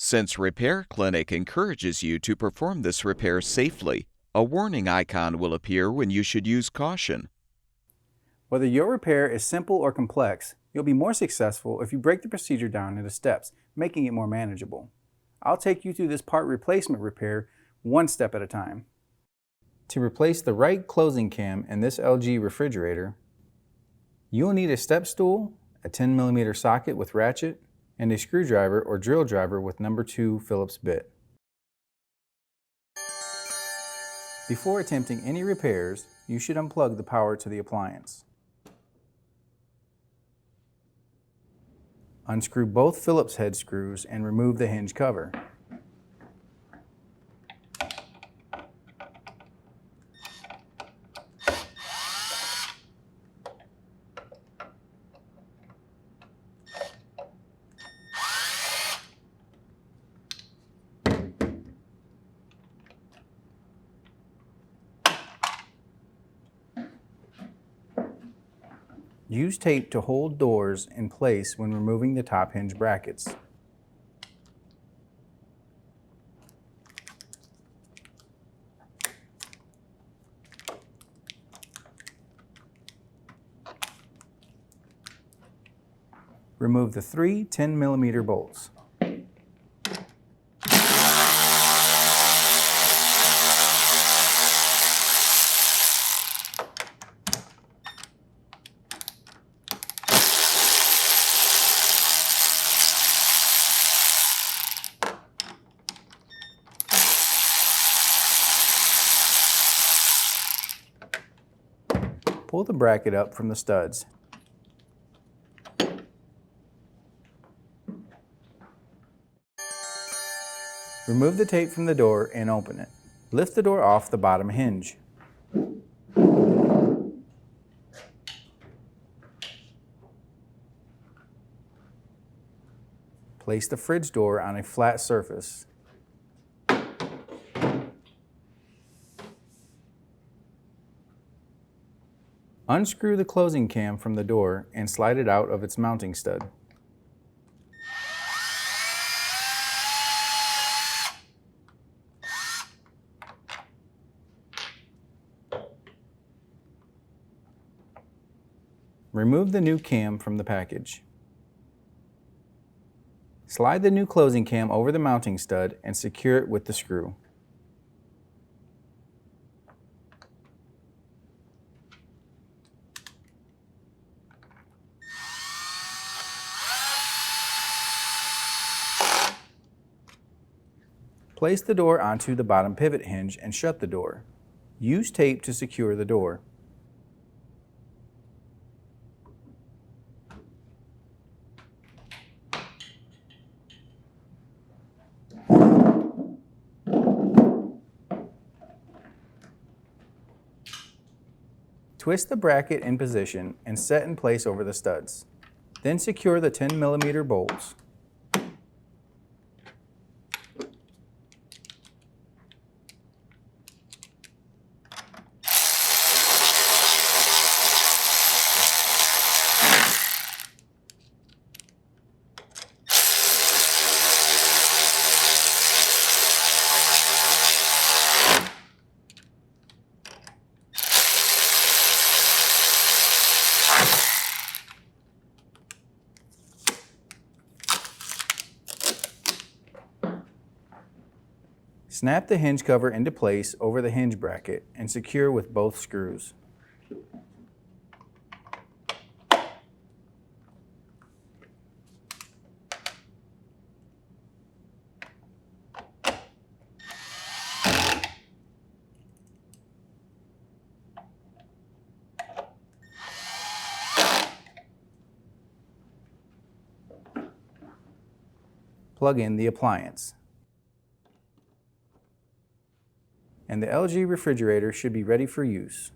Since Repair Clinic encourages you to perform this repair safely, a warning icon will appear when you should use caution. Whether your repair is simple or complex, you'll be more successful if you break the procedure down into steps, making it more manageable. I'll take you through this part replacement repair one step at a time. To replace the right closing cam in this LG refrigerator, you'll need a step stool, a 10mm socket with ratchet, and a screwdriver or drill driver with number 2 Phillips bit. Before attempting any repairs, you should unplug the power to the appliance. Unscrew both Phillips head screws and remove the hinge cover. Use tape to hold doors in place when removing the top hinge brackets. Remove the 3 10mm bolts. Pull the bracket up from the studs. Remove the tape from the door and open it. Lift the door off the bottom hinge. Place the fridge door on a flat surface. Unscrew the closing cam from the door and slide it out of its mounting stud. Remove the new cam from the package. Slide the new closing cam over the mounting stud and secure it with the screw. Place the door onto the bottom pivot hinge and shut the door. Use tape to secure the door. Twist the bracket in position and set in place over the studs. Then secure the 10mm bolts. Snap the hinge cover into place over the hinge bracket and secure with both screws. Plug in the appliance. And the LG refrigerator should be ready for use.